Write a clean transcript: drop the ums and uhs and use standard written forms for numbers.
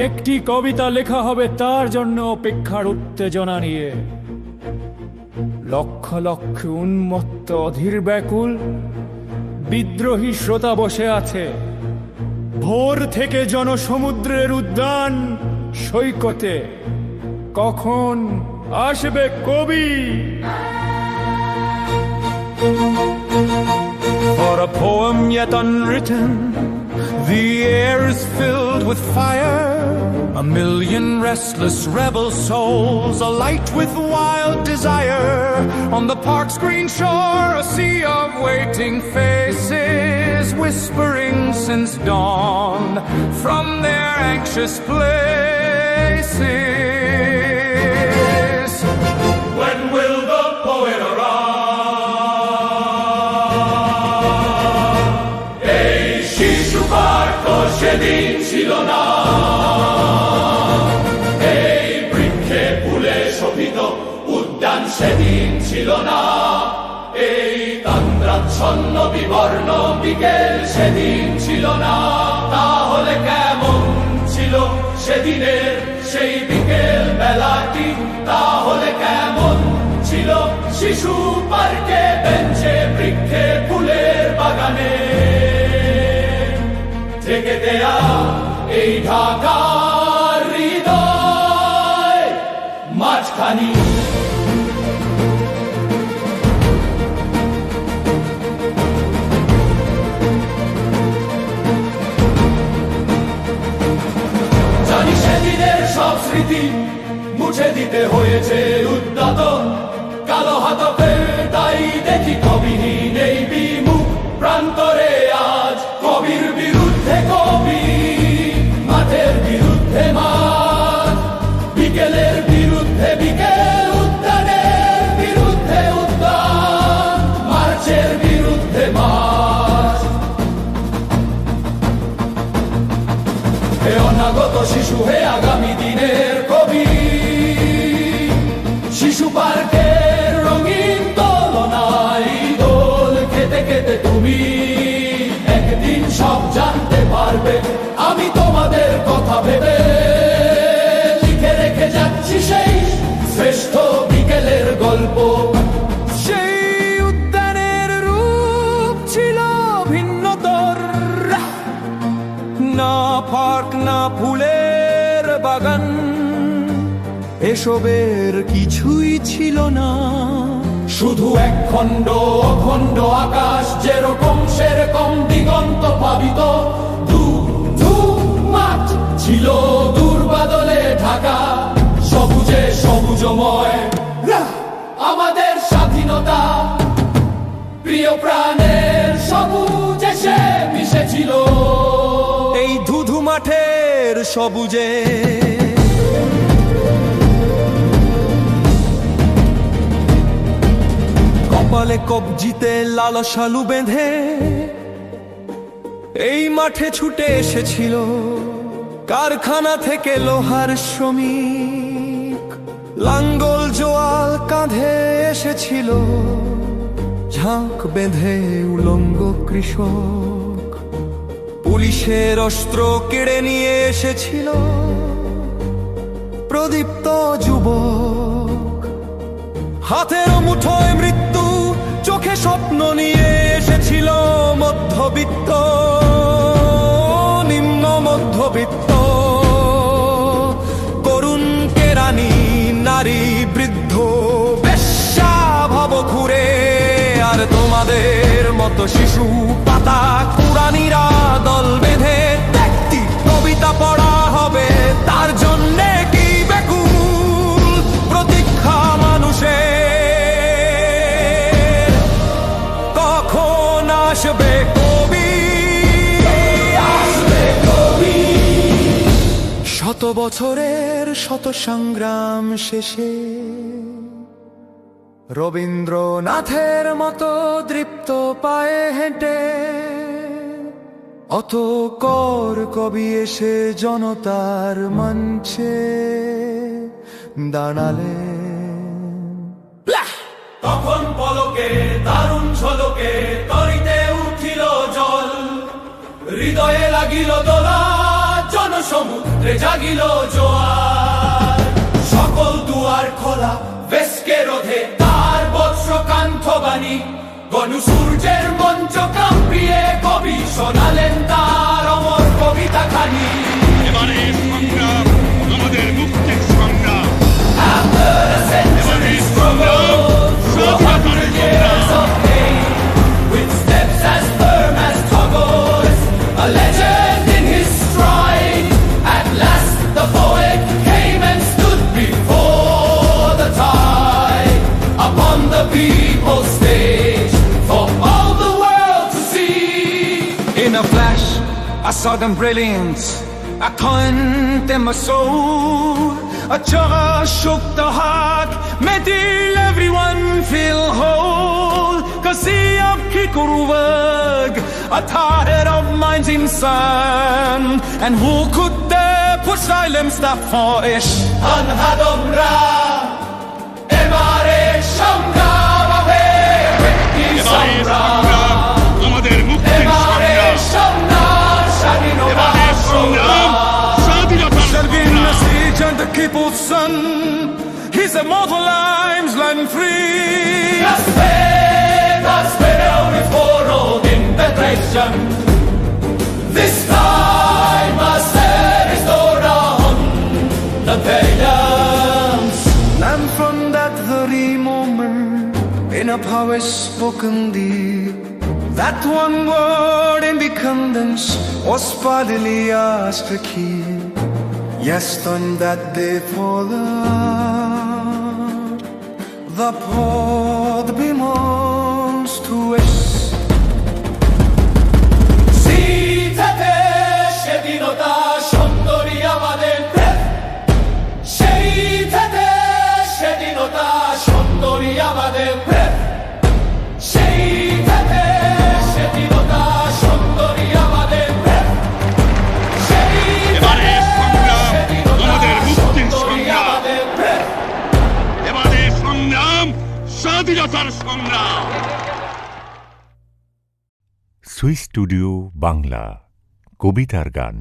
একটি কবিতা লেখা হবে তার জন্য অপেক্ষার উত্তেজনা নিয়ে। লক্ষ লক্ষ উন্মত্ত অধীর ব্যাকুল বিদ্রোহী শ্রোতা বসে আছে। ভোর থেকে জনসমুদ্রের উদ্যান সৈকতে কখন আসবে কবি? For a poem yet unwritten, the air is filled with fire. A million restless rebel souls alight with wild desire. On the park's green shore, a sea of waiting faces, whispering since dawn from their anxious places. When will the poet arrive? এই শিশু park সেদিন ছিল না, এই বৃক্ষে ফুলে শোভিত উদ্যান সেদিন ছিল না, এই তন্দ্রাচ্ছন্ন বিবর্ণ বিকেল সেদিন ছিল না। তাহলে কেমন ছিল সেদিনের সেই বিকেল বেলাটি? তাহলে কেমন ছিল শিশু পার্কে বেঞ্চে বৃক্ষে ফুলের বাগানে থেকে দেয়া এই ঢাকার হৃদয় মাঝখানি? জানি সেদিনের সব স্মৃতি মুছে দিতে হয়েছে উদ্যত কালো হাতকে, তাই দেখি কবিহীন এই বিমুখ প্রান্তরে আজ কবির বিরুদ্ধে কবি, মাঠের বিরুদ্ধে মাঠ, বিকেলের বিরুদ্ধে বিকেল, উদ্যানের বিরুদ্ধে উদ্যান, মার্চের বিরুদ্ধে মার্চ। হে অনাগত শিশু, হে আগামী দিনের কবি, শিশু পার্কের রঙিন দোলনায় দোল খেতে খেতে তুমি একদিন সব জানতে পারবে। আমি তোমাদের কথা ভেবে লিখে রেখে যাচ্ছি সেই শ্রেষ্ঠ বিকেলের গল্প। সেই উদ্যানের রূপ ছিল ভিন্নতর, না পার্ক না ফুলের বাগান, এসবের কিছুই ছিল না। শুধু এক খণ্ড অখণ্ড আকাশ, যেরকম সেরকম দিগন্ত পাবিত মাঠ ছিল দূর বাদলে ঢাকা, সবুজে সবুজময় আমাদের স্বাধীনতা, প্রিয় প্রাণের সবুজ এসে মিশেছিল এই ধুধু মাঠের সবুজে। কপালে কবজিতে লালসালু বেঁধে এই মাঠে ছুটে এসেছিল কারখানা থেকে লোহার শ্রমিক, লাঙ্গল জোয়াল কাঁধে এসেছিল ঝাঁক বেঁধে উলঙ্গ কৃষক, পুলিশের অস্ত্র কেড়ে নিয়ে এসেছিল প্রদীপ্ত যুবক, হাতের মুঠোয় মৃত্যু, চোখে স্বপ্ন নিয়ে এসেছিল মধ্যবিত্ত নিম্ন মধ্যবিত্ত, করুণ কেরানি নারী বৃদ্ধ বেশ্যা ভবঘুরে, আর তোমাদের মতো শিশু পাতা কুড়ানিরা দল বেঁধে ব্যক্তি কবিতা পড়া হবে তার জন্যে কি বেকুল প্রতীক্ষা মানুষের। কখন আসবে কবি, আসবে কবি? শত বছরের শত সংগ্রাম শেষে রবীন্দ্রনাথের মতো দৃপ্ত পায়ে হেঁটে অত কর কবি এসে জনতার মঞ্চে দাঁড়ালেন। তখন পলকে দারুণ ঝলকে তরিতে উঠিল জল, হৃদয়ে লাগিল দোলা, জনসমুদ্রে জাগিল জোয়ার। সকল দুয়ার খোলা ভেস্কে রোধে তার বৎসকান্থ বাণী। গণসূর্যের মঞ্চ কাঁপিয়ে কবি শোনালেন তার অমর কবিতা খানি। এবারে সংগ্রাম আমাদের মুক্তির সংগ্রাম। After a century's struggle, 400 years of pain, with steps as firm as Tagor's, a legend in his stride. At last the poet came and stood before the tide, upon the people's stage, for all the world to see. In a flash, I saw them brilliant, I couldn't in my soul. A chara shook the heart, made everyone feel whole. Kasi ab kikurwag, a tired of minds in sun. And who could dare put silence that for ish? Anhadomra, emare shangram abe, wikti এবারে sangram. সংগ্রাম আমাদের মুক্তির Emare সংগ্রাম। shangram, shadino এবারে সংগ্রাম স্বাধীনতার Shall be সংগ্রাম। message and the people's son. His immortal lives land free. Das Fidel before all integration. This time must restore on the pagans. And from that very moment, in a power spoken deep, that one word independence was bodily asked to keep. Yes, on that day for the pod belongs to us. শীতেতে সেদিনতা সুন্দরী আমাদের প্রেম। শীতেতে সেদিনতা সুন্দরী আমাদের প্রেম। শীতেতে সেদিনতা সুন্দরী আমাদের প্রেম। এবারে সংগ্রাম আমাদের মুক্তির সংগ্রাম। এবারে সংগ্রাম স্বাধীনতার সংগ্রাম। সুইস স্টুডিও বাংলা কবিতার গান।